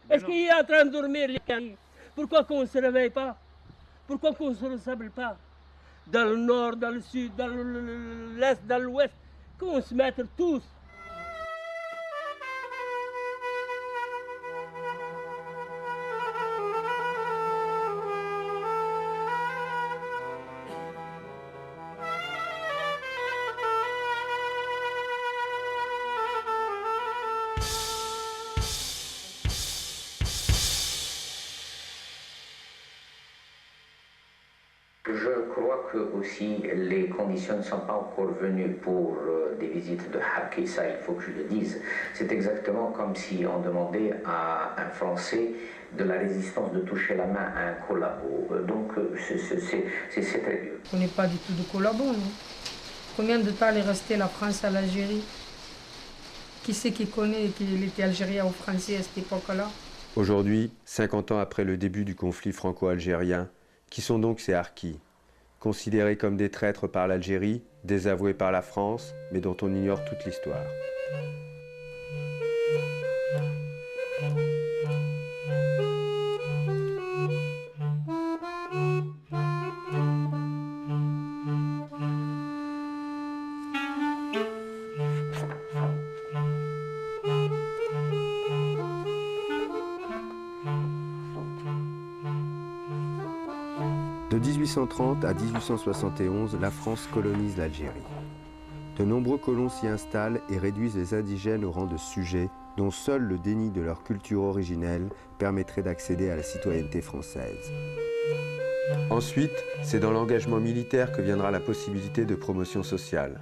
Est-ce qu'il est en train de dormir, les gars? Pourquoi qu'on ne se réveille pas? Pourquoi qu'on ne se ressemble pas? Dans le nord, dans le sud, dans l'est, dans l'ouest, qu'on se mette tous. Je crois que aussi les conditions ne sont pas encore venues pour des visites de Harki, ça il faut que je le dise. C'est exactement comme si on demandait à un Français de la résistance de toucher la main à un collabo. Donc c'est très vieux. On n'est pas du tout de collabo, non? Combien de temps est restée la France à l'Algérie? Qui c'est qui connaît qu'il était algérien ou français à cette époque-là? Aujourd'hui, 50 ans après le début du conflit franco-algérien, qui sont donc ces harkis, considérés comme des traîtres par l'Algérie, désavoués par la France, mais dont on ignore toute l'histoire. De 1830 à 1871, la France colonise l'Algérie. De nombreux colons s'y installent et réduisent les indigènes au rang de sujets dont seul le déni de leur culture originelle permettrait d'accéder à la citoyenneté française. Ensuite, c'est dans l'engagement militaire que viendra la possibilité de promotion sociale.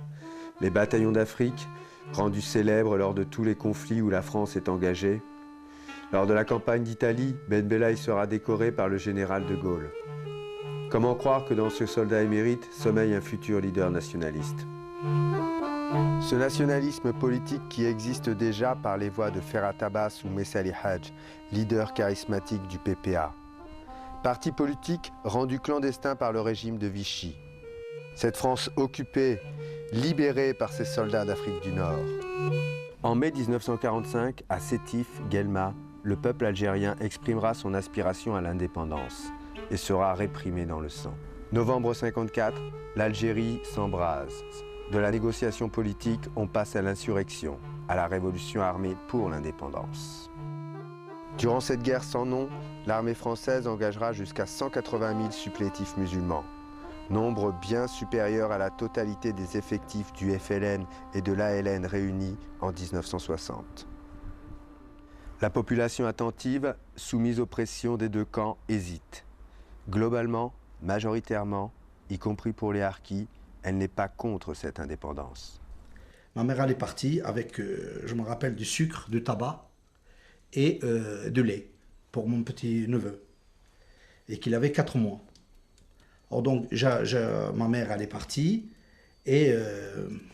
Les bataillons d'Afrique, rendus célèbres lors de tous les conflits où la France est engagée. Lors de la campagne d'Italie, Ben Bella y sera décoré par le général de Gaulle. Comment croire que dans ce soldat émérite sommeille un futur leader nationaliste? Ce nationalisme politique qui existe déjà par les voix de Ferhat Abbas ou Messali Hadj, leader charismatique du PPA. Parti politique rendu clandestin par le régime de Vichy. Cette France occupée, libérée par ces soldats d'Afrique du Nord. En mai 1945, à Sétif, Guelma, le peuple algérien exprimera son aspiration à l'indépendance et sera réprimé dans le sang. Novembre 54, l'Algérie s'embrase. De la négociation politique, on passe à l'insurrection, à la révolution armée pour l'indépendance. Durant cette guerre sans nom, l'armée française engagera jusqu'à 180 000 supplétifs musulmans, nombre bien supérieur à la totalité des effectifs du FLN et de l'ALN réunis en 1960. La population attentive, soumise aux pressions des deux camps, hésite. Globalement, majoritairement, y compris pour les harkis, elle n'est pas contre cette indépendance. Ma mère, elle est partie avec, je me rappelle, du sucre, du tabac et de lait pour mon petit neveu. Et qu'il avait 4 mois. Alors donc, ma mère, elle est partie et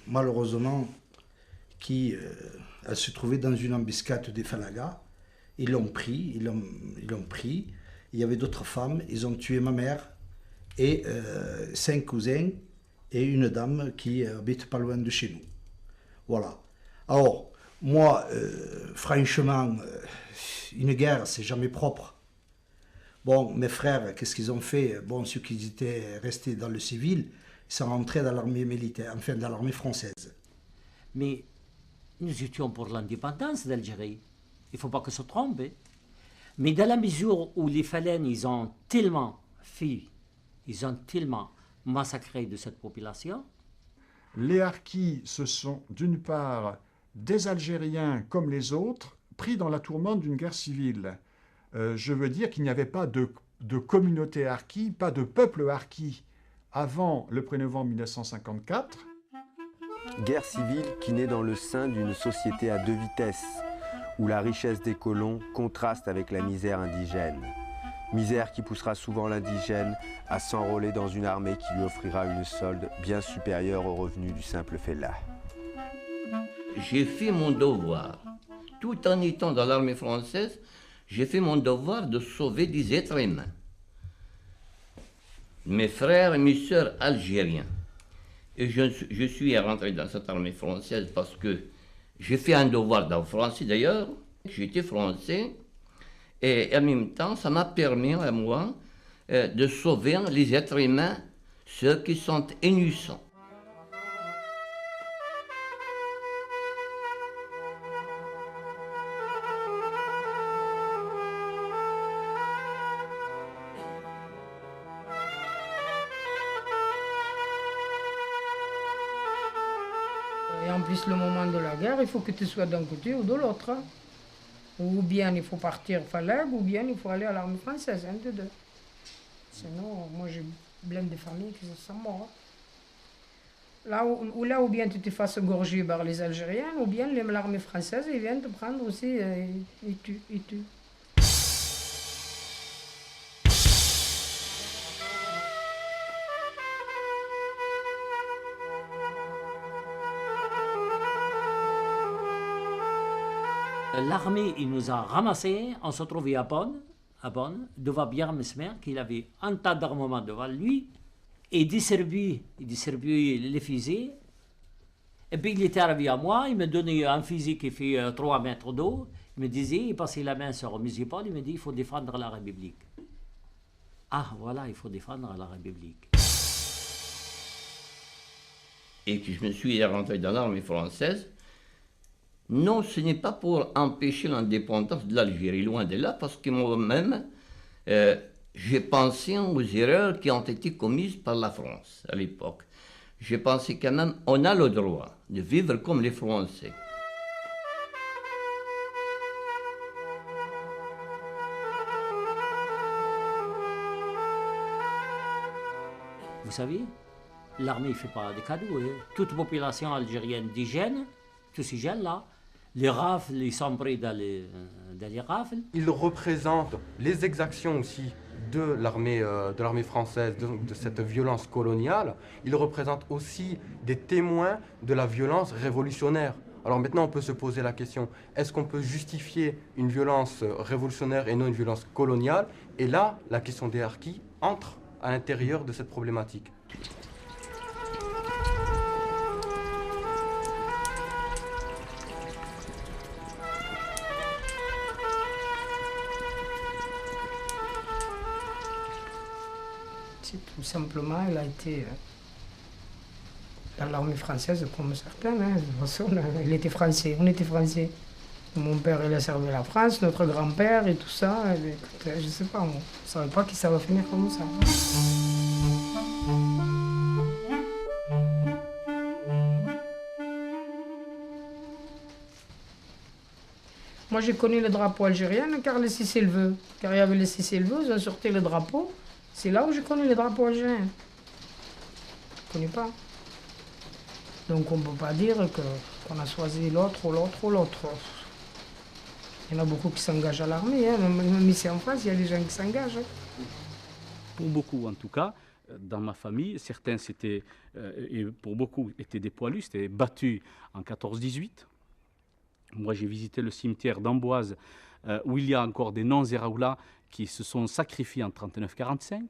malheureusement, elle se trouvait dans une embuscade des Falagas. Ils l'ont pris. Il y avait d'autres femmes, ils ont tué ma mère et 5 cousins et une dame qui habite pas loin de chez nous. Voilà. Alors, moi, franchement, une guerre, c'est jamais propre. Bon, mes frères, qu'est-ce qu'ils ont fait? Bon, ceux qui étaient restés dans le civil, ils sont rentrés dans l'armée militaire, enfin dans l'armée française. Mais nous étions pour l'indépendance d'Algérie. Il ne faut pas que se trompe. Mais dans la mesure où les FLN, ils ont tellement massacré de cette population. Les harkis, ce sont d'une part des Algériens comme les autres, pris dans la tourmente d'une guerre civile. Je veux dire qu'il n'y avait pas de communauté harki, pas de peuple harki avant le 1er novembre 1954. Guerre civile qui naît dans le sein d'une société à deux vitesses, où la richesse des colons contraste avec la misère indigène. Misère qui poussera souvent l'indigène à s'enrôler dans une armée qui lui offrira une solde bien supérieure aux revenus du simple fellah. J'ai fait mon devoir. Tout en étant dans l'armée française, j'ai fait mon devoir de sauver des êtres humains. Mes frères et mes sœurs algériens. Et je suis rentré dans cette armée française parce que j'ai fait un devoir dans le français d'ailleurs. J'étais français Et en même temps, ça m'a permis à moi de sauver les êtres humains, ceux qui sont innocents. Et en plus, le moment de la guerre, il faut que tu sois d'un côté ou de l'autre. Hein. Ou bien il faut partir Falague, ou bien il faut aller à l'armée française, un des deux. Sinon, moi j'ai plein de familles qui sont morts. Là ou bien tu te fasses gorger par les Algériens, ou bien l'armée française, ils viennent te prendre aussi, ils tuent. L'armée, il nous a ramassés, on se trouvait à Bonn, devant Pierre Mesmer, qu'il avait un tas d'armement devant lui, et il distribuait les fusils. Et puis il était arrivé à moi, il me donnait un fusil qui fait 3 mètres d'eau, il me disait, il passait la main sur Monsieur Paul, il me dit, il faut défendre la République. Ah, voilà, il faut défendre la République. Et que je me suis rentré dans l'armée française, non, ce n'est pas pour empêcher l'indépendance de l'Algérie, loin de là, parce que moi-même, j'ai pensé aux erreurs qui ont été commises par la France à l'époque. J'ai pensé quand même on a le droit de vivre comme les Français. Vous savez, l'armée ne fait pas de cadeaux. Hein. Toute population algérienne digène, tous ces jeunes-là, les rafles, ils sont pris dans les rafles. Il représente les exactions aussi de l'armée française, de cette violence coloniale. Il représente aussi des témoins de la violence révolutionnaire. Alors maintenant, on peut se poser la question, est-ce qu'on peut justifier une violence révolutionnaire et non une violence coloniale? Et là, la question des harkis entre à l'intérieur de cette problématique. Tout simplement, il a été dans l'armée française comme certains. Hein. De toute façon, il était français, on était français. Mon père, il a servi la France, notre grand-père et tout ça. Et, écoute, je ne sais pas, on ne savait pas que ça va finir comme ça. Moi, j'ai connu le drapeau algérien car les Sicilveux. Car il y avait les Sicilveux, ils ont sorti le drapeau. C'est là où j'ai connu le drapeau algérien. Je ne connais pas. Donc on ne peut pas dire qu'on a choisi l'autre ou l'autre ou l'autre. Il y en a beaucoup qui s'engagent à l'armée. Hein. Même ici en France, il y a des gens qui s'engagent. Hein. Pour beaucoup, en tout cas, dans ma famille, certains, et pour beaucoup, étaient des poilus, c'était battus en 14-18. Moi, j'ai visité le cimetière d'Amboise, où il y a encore des non-Zéraoula qui se sont sacrifiés en 39-45,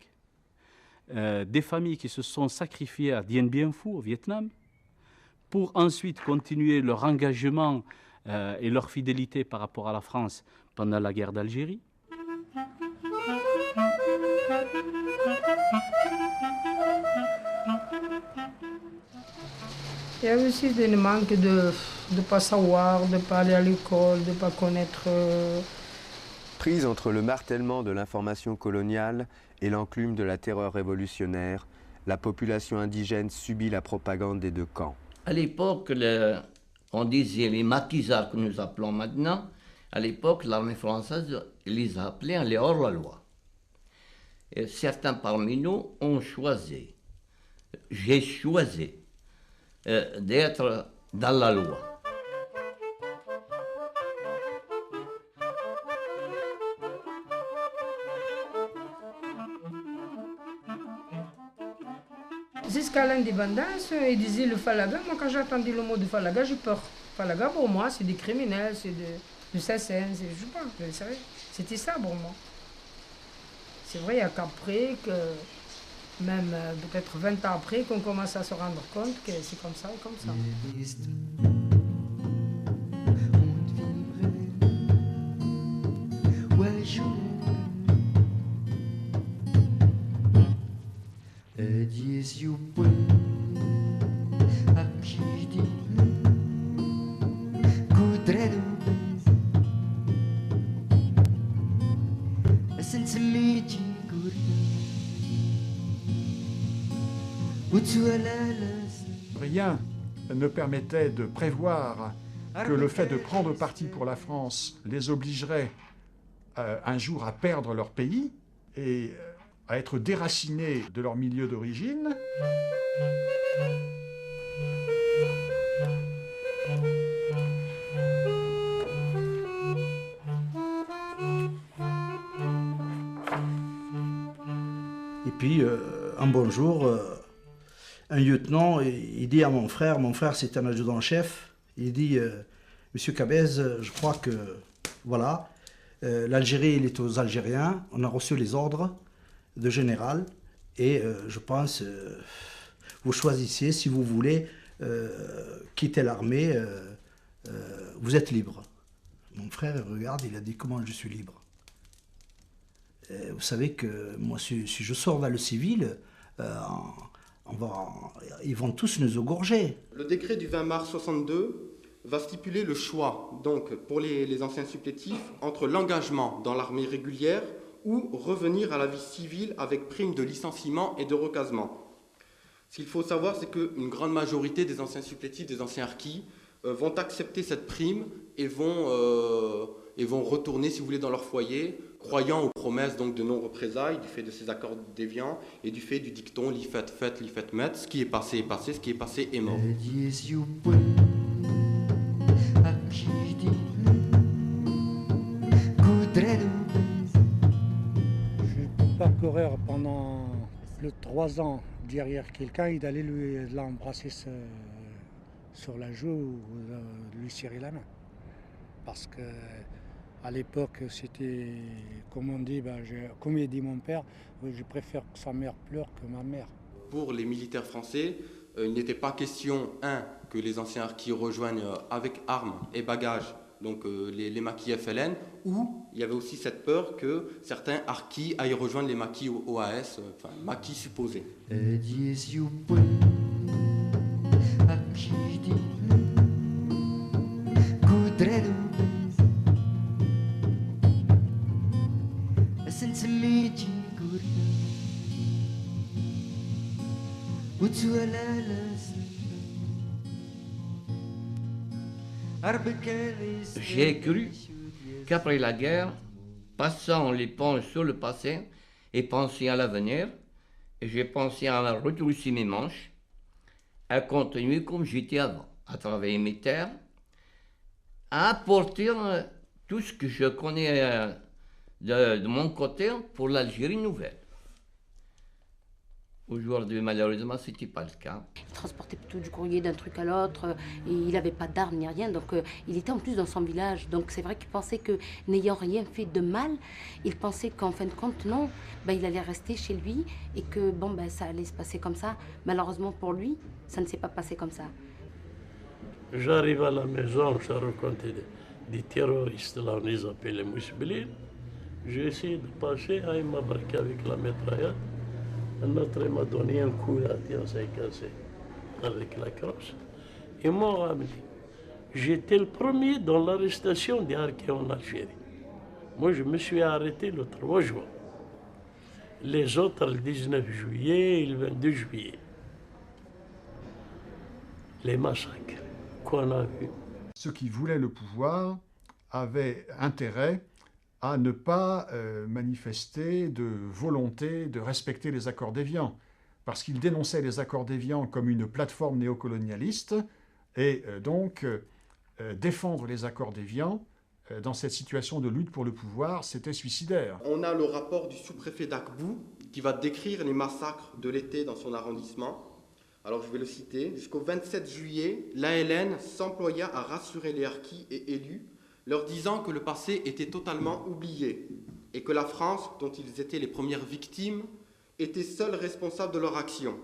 des familles qui se sont sacrifiées à Dien Bien Phu, au Vietnam, pour ensuite continuer leur engagement et leur fidélité par rapport à la France pendant la guerre d'Algérie. Il y a aussi des manques de ne pas savoir, de ne pas aller à l'école, de ne pas connaître... Prise entre le martèlement de l'information coloniale et l'enclume de la terreur révolutionnaire, la population indigène subit la propagande des deux camps. À l'époque, on disait les maquisards que nous appelons maintenant, à l'époque, l'armée française les appelait les hors-la-loi. Et certains parmi nous ont choisi, j'ai choisi d'être dans la loi. Jusqu'à l'indépendance, ils disaient le Falaga. Moi, quand j'ai entendu le mot de Falaga, j'ai peur. Falaga, pour moi, c'est des criminels, c'est de Sassen, je sais pas, vous savez. C'était ça pour moi. C'est vrai, il n'y a qu'après, même peut-être 20 ans après, qu'on commence à se rendre compte que c'est comme ça et comme ça. Ouais, Rien ne permettait de prévoir que le fait de prendre parti pour la France les obligerait un jour à perdre leur pays et à être déracinés de leur milieu d'origine. Et puis, un bon jour, un lieutenant, il dit à mon frère c'est un adjudant-chef, il dit, Monsieur Cabez, je crois que, voilà, l'Algérie, il est aux Algériens, on a reçu les ordres de général, et je pense, vous choisissez, si vous voulez, quitter l'armée, vous êtes libre. Mon frère, il regarde, il a dit, comment je suis libre? Vous savez que moi, si je sors vers le civil, ils vont tous nous égorger. Le décret du 20 mars 62 va stipuler le choix, donc pour les anciens supplétifs, entre l'engagement dans l'armée régulière ou revenir à la vie civile avec prime de licenciement et de recasement. Ce qu'il faut savoir, c'est qu'une grande majorité des anciens supplétifs, des anciens harkis, vont accepter cette prime et vont retourner, si vous voulez, dans leur foyer, croyant aux promesses donc, de non-représailles, du fait de ces accords déviants et du fait du dicton « li fait fait, li fait met », ce qui est passé est passé, ce qui est passé est mort. Je ne peux pas courir pendant plus de 3 ans derrière quelqu'un et d'aller l'embrasser sur la joue ou lui serrer la main. Parce que à l'époque, c'était, comme on dit, comme il dit mon père, je préfère que sa mère pleure que ma mère. Pour les militaires français, il n'était pas question, que les anciens harkis rejoignent avec armes et bagages donc les maquis FLN, ou il y avait aussi cette peur que certains harkis aillent rejoindre les maquis OAS, enfin maquis supposés. J'ai cru qu'après la guerre, passant l'éponge sur le passé et pensant à l'avenir, j'ai pensé à retrousser mes manches, à continuer comme j'étais avant, à travailler mes terres, à apporter tout ce que je connais de mon côté pour l'Algérie nouvelle. Aujourd'hui, malheureusement, ce n'était pas le cas. Il transportait plutôt du courrier d'un truc à l'autre, et il n'avait pas d'armes ni rien, donc il était en plus dans son village. Donc c'est vrai qu'il pensait que, n'ayant rien fait de mal, il pensait qu'en fin de compte, non, il allait rester chez lui et que ça allait se passer comme ça. Malheureusement pour lui, ça ne s'est pas passé comme ça. J'arrive à la maison, je rencontre des terroristes, là on les appelle les mousselines. J'ai essayé de passer, il m'a braqué avec la mitraillette. Un autre m'a donné un coup là, on s'est cassé avec la crosse. Ils m'ont ramené. J'étais le premier dans l'arrestation des harkis en Algérie. Moi, je me suis arrêté le 3 juin. Les autres, le 19 juillet et le 22 juillet. Les massacres qu'on a vus. Ceux qui voulaient le pouvoir avaient intérêt à ne pas manifester de volonté de respecter les accords d'Évian, parce qu'ils dénonçaient les accords d'Évian comme une plateforme néocolonialiste, et donc défendre les accords d'Évian dans cette situation de lutte pour le pouvoir, c'était suicidaire. On a le rapport du sous-préfet d'Akbou qui va décrire les massacres de l'été dans son arrondissement. Alors je vais le citer. Jusqu'au 27 juillet, l'ALN s'employa à rassurer les harkis et élus, leur disant que le passé était totalement oublié et que la France, dont ils étaient les premières victimes, était seule responsable de leur action.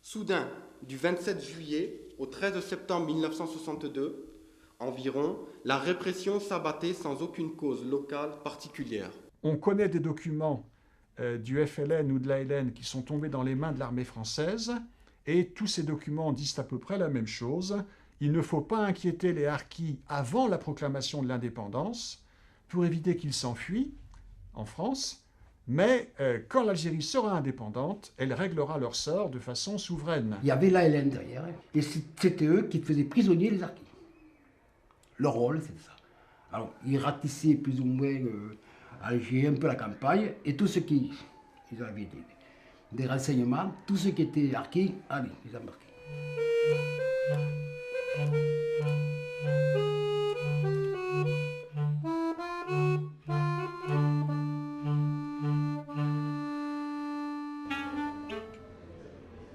Soudain, du 27 juillet au 13 septembre 1962, environ, la répression s'abattait sans aucune cause locale particulière. On connaît des documents du FLN ou de l'ALN qui sont tombés dans les mains de l'armée française, et tous ces documents disent à peu près la même chose. Il ne faut pas inquiéter les harkis avant la proclamation de l'indépendance pour éviter qu'ils s'enfuient en France, mais quand l'Algérie sera indépendante, elle réglera leur sort de façon souveraine. Il y avait l'ALN derrière, et c'était eux qui faisaient prisonnier les harkis. Leur rôle, c'est ça. Alors, ils ratissaient plus ou moins Alger, un peu la campagne, et tout ce qui... Ils avaient des renseignements, tout ce qui était harkis, allez, ils embarquaient.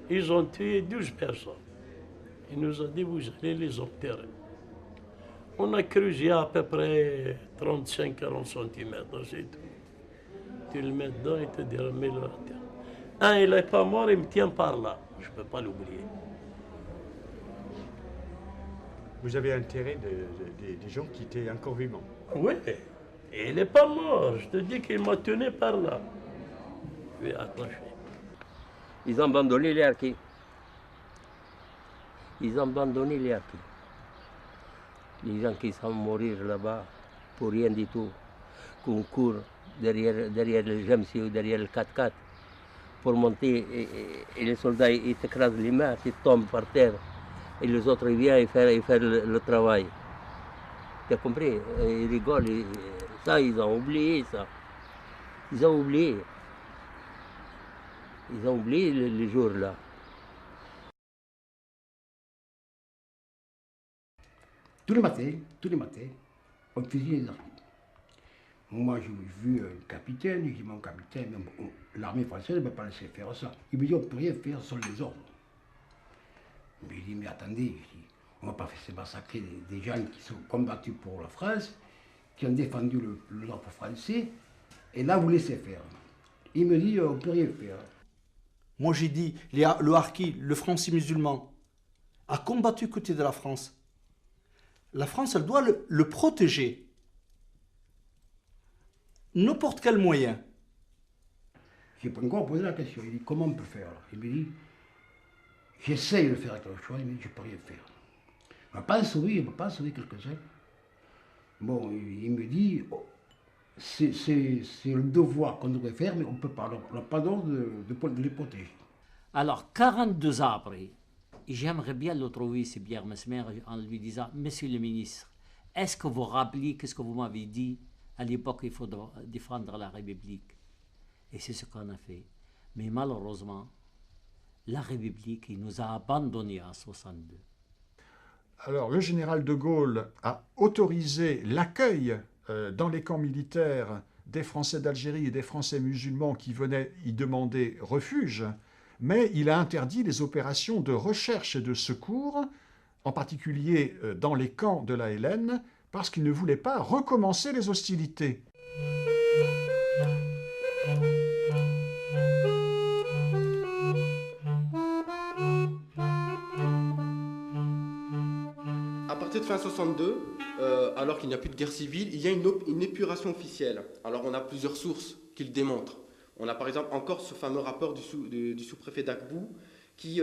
Ils ont tué 12 personnes. Il nous a dit, vous allez les enterrer. On a creusé à peu près 35-40 cm, c'est tout. Tu le mets dedans et te diras, mets-le à terre. Un, il n'est pas mort, il me tient par là. Je ne peux pas l'oublier. Vous avez enterré des gens qui étaient encore vivants? Oui, et il n'est pas mort. Je te dis qu'il m'a tenu par là. Je lui ai attaché. Ils ont abandonné les harkis. Ils ont abandonné les harkis. Les gens qui sont mourir là-bas pour rien du tout, qu'on court derrière le GMC ou derrière le 4x4 pour monter et les soldats ils t'écrasent les mains, ils tombent par terre et les autres ils viennent faire le travail. Tu as compris? Ils rigolent, ça ils ont oublié ça. Ils ont oublié. Ils ont oublié les jours là. Tous les matins, on faisait les harkis. Moi, j'ai vu un capitaine, j'ai dit, mon capitaine, l'armée française ne peut pas laisser faire ça. Il me dit, on ne peut rien faire sans les ordres. Mais je dis, mais attendez, on ne va pas faire massacrer des gens qui sont combattus pour la France, qui ont défendu le drapeau français, et là, vous laissez faire. Il me dit, on ne peut rien faire. Moi, j'ai dit, le harki, le français musulman, a combattu côté de la France. La France, elle doit le protéger. N'importe quel moyen. Je n'ai pas encore posé la question. Il dit, comment on peut faire? Il me dit, j'essaye de faire quelque chose, mais je ne peux rien faire. On ne peut pas sauver quelques-uns. Bon, il me dit, oh, c'est le devoir qu'on devrait faire, mais on ne peut pas. On n'a pas d'ordre de les protéger. Alors, 42 ans après, j'aimerais bien le trouver, c'est Pierre Messmer, en lui disant, Monsieur le ministre, est-ce que vous rappelez qu'est-ce que vous m'avez dit à l'époque il faut défendre la République? Et c'est ce qu'on a fait. Mais malheureusement, la République, il nous a abandonnés en 62. Alors, le général de Gaulle a autorisé l'accueil dans les camps militaires des Français d'Algérie et des Français musulmans qui venaient y demander refuge, mais il a interdit les opérations de recherche et de secours, en particulier dans les camps de l'ALN, parce qu'il ne voulait pas recommencer les hostilités. À partir de fin 62, alors qu'il n'y a plus de guerre civile, il y a une épuration officielle. Alors on a plusieurs sources qui le démontrent. On a par exemple encore ce fameux rapport du sous-préfet d'Akbou qui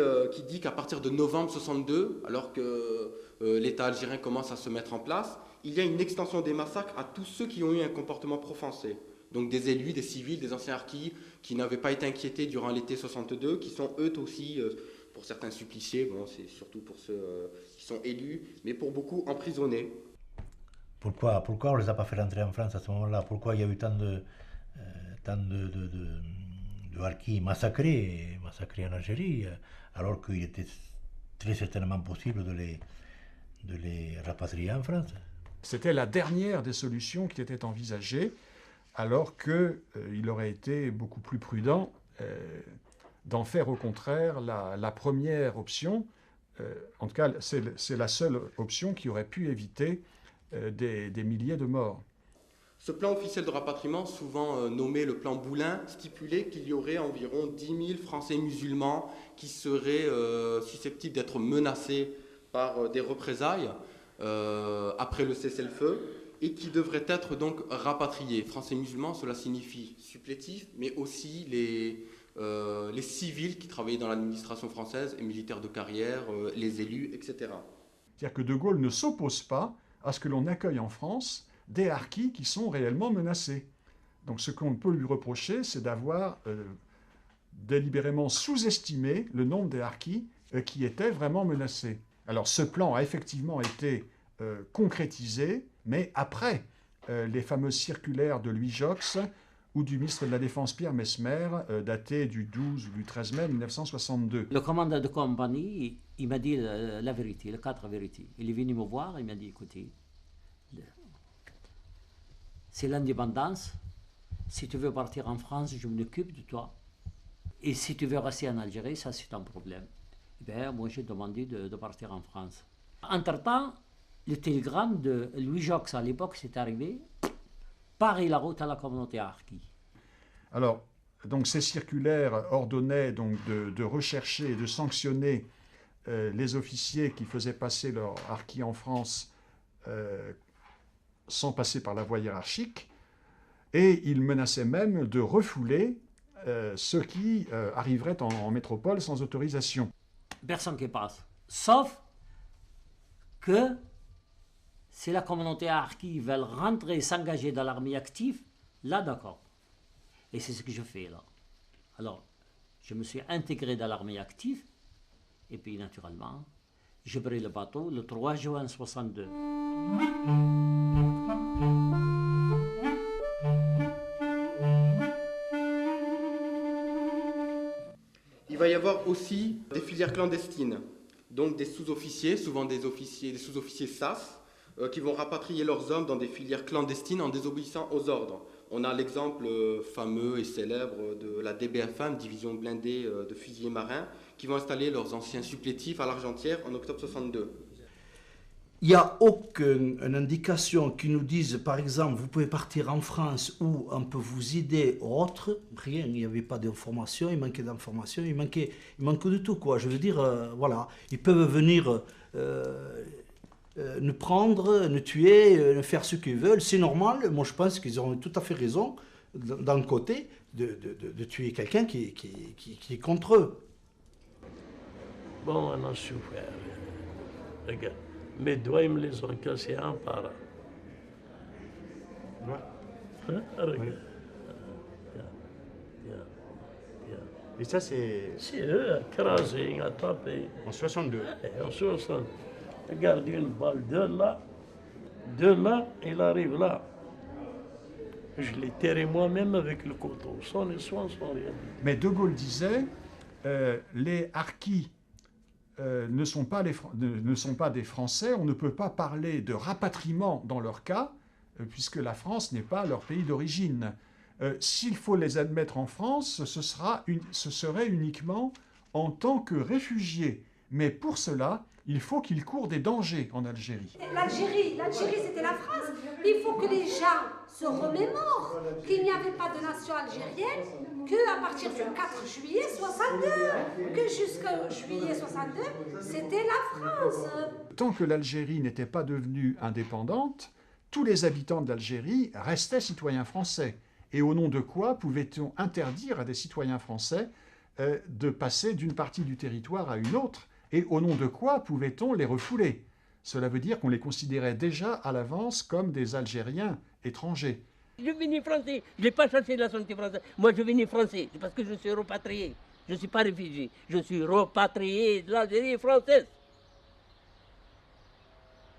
dit qu'à partir de novembre 62, alors que l'État algérien commence à se mettre en place, il y a une extension des massacres à tous ceux qui ont eu un comportement pro-français. Donc des élus, des civils, des anciens harkis qui n'avaient pas été inquiétés durant l'été 62, qui sont eux aussi, pour certains suppliciés, bon, c'est surtout pour ceux qui sont élus, mais pour beaucoup emprisonnés. Pourquoi on ne les a pas fait rentrer en France à ce moment-là? Pourquoi il y a eu tant de harkis massacrés en Algérie, alors qu'il était très certainement possible de les rapatrier en France? C'était la dernière des solutions qui était envisagée, alors qu'il aurait été beaucoup plus prudent d'en faire au contraire la première option. En tout cas, c'est la seule option qui aurait pu éviter des milliers de morts. Ce plan officiel de rapatriement, souvent nommé le plan Boulin, stipulait qu'il y aurait environ 10 000 Français musulmans qui seraient susceptibles d'être menacés par des représailles après le cessez-le-feu. et qui devraient être donc rapatriés. Français musulmans, cela signifie supplétifs, mais aussi les civils qui travaillaient dans l'administration française, les militaires de carrière, les élus, etc. C'est-à-dire que De Gaulle ne s'oppose pas à ce que l'on accueille en France des harkis qui sont réellement menacés. Donc ce qu'on peut lui reprocher, c'est d'avoir délibérément sous-estimé le nombre des harkis qui étaient vraiment menacés. Alors ce plan a effectivement été concrétisé, mais après les fameuses circulaires de Louis Joxe ou du ministre de la Défense Pierre Messmer, daté du 12 ou du 13 mai 1962. Le commandant de compagnie, il m'a dit la vérité, les 4 vérités. Il est venu me voir, il m'a dit, écoutez, c'est l'indépendance. Si tu veux partir en France, je m'occupe de toi. Et si tu veux rester en Algérie, ça c'est un problème. Eh bien, moi j'ai demandé de partir en France. Entre-temps, le télégramme de Louis Joxe à l'époque, c'est arrivé. Paris la route à la communauté harki. Alors, donc ces circulaires ordonnaient donc de rechercher et de sanctionner les officiers qui faisaient passer leur harki en France sans passer par la voie hiérarchique, et ils menaçaient même de refouler ceux qui arriveraient en métropole sans autorisation. Personne qui passe, sauf que si la communauté harki veut rentrer, s'engager dans l'armée active, là d'accord. Et c'est ce que je fais là. Alors, je me suis intégré dans l'armée active, et puis naturellement, j'ai pris le bateau le 3 juin 1962. Il va y avoir aussi des filières clandestines, donc des sous-officiers, souvent des sous-officiers SAS, qui vont rapatrier leurs hommes dans des filières clandestines en désobéissant aux ordres. On a l'exemple fameux et célèbre de la DBFM, division blindée de fusiliers marins, qui vont installer leurs anciens supplétifs à l'Argentière en octobre 62. Il n'y a aucune indication qui nous dise, par exemple, vous pouvez partir en France ou on peut vous aider ou autre. Rien, il n'y avait pas d'information, il manquait d'informations, il manquait de tout, quoi. Je veux dire, voilà, ils peuvent venir nous prendre, nous tuer, faire ce qu'ils veulent. C'est normal, moi je pense qu'ils ont tout à fait raison, d'un côté, de tuer quelqu'un qui est contre eux. Bon, on a souffert. Regarde. Mes doigts, ils me les ont cassés un par un. Hein? Regarde. Et ça, c'est... C'est eux, écrasés, attrapés. En 62. En 60. Regarde une balle de là, il arrive là. Je l'ai terré moi-même avec le couteau, sans les soins, sans rien. Mais De Gaulle disait, les harkis ne sont pas des Français, on ne peut pas parler de rapatriement dans leur cas, puisque la France n'est pas leur pays d'origine. S'il faut les admettre en France, ce serait uniquement en tant que réfugiés. Mais pour cela, il faut qu'ils courent des dangers en Algérie. L'Algérie, c'était la France. Il faut que les gens se remémorent qu'il n'y avait pas de nation algérienne qu'à partir du 4 juillet 62, que jusqu'au juillet 62, c'était la France. Tant que l'Algérie n'était pas devenue indépendante, tous les habitants de l'Algérie restaient citoyens français. Et au nom de quoi pouvait-on interdire à des citoyens français de passer d'une partie du territoire à une autre? Et au nom de quoi pouvait-on les refouler? Cela veut dire qu'on les considérait déjà à l'avance comme des Algériens étrangers. Je suis venu français, je n'ai pas cherché la nationalité française. Moi, je suis venu français, c'est parce que je suis repatrié. Je ne suis pas réfugié, je suis repatrié de l'Algérie française.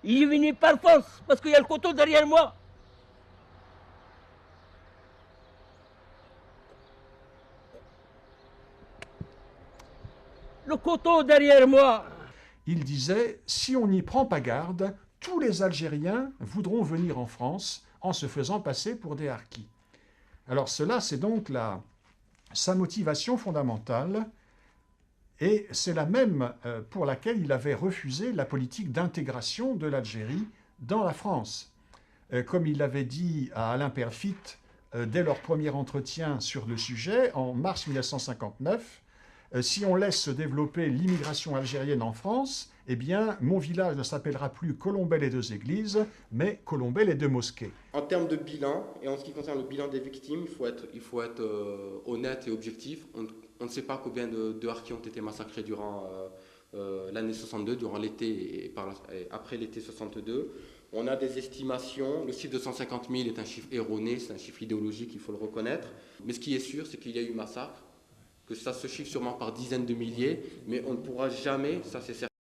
Il est venu par force, parce qu'il y a le couteau derrière moi. Le couteau derrière moi. Il disait, si on n'y prend pas garde, tous les Algériens voudront venir en France en se faisant passer pour des harkis. Alors cela, c'est donc sa motivation fondamentale, et c'est la même pour laquelle il avait refusé la politique d'intégration de l'Algérie dans la France. Comme il l'avait dit à Alain Peyrefitte dès leur premier entretien sur le sujet, en mars 1959, si on laisse se développer l'immigration algérienne en France, eh bien, mon village ne s'appellera plus Colombelles et 2 églises, mais Colombelles et 2 mosquées. En termes de bilan, et en ce qui concerne le bilan des victimes, il faut être honnête et objectif. On ne sait pas combien de harkis ont été massacrés durant l'année 62, durant l'été et après l'été 62. On a des estimations. Le chiffre de 150 000 est un chiffre erroné, c'est un chiffre idéologique, il faut le reconnaître. Mais ce qui est sûr, c'est qu'il y a eu massacre, que ça se chiffre sûrement par dizaines de milliers, mais on ne pourra jamais, ça c'est certain,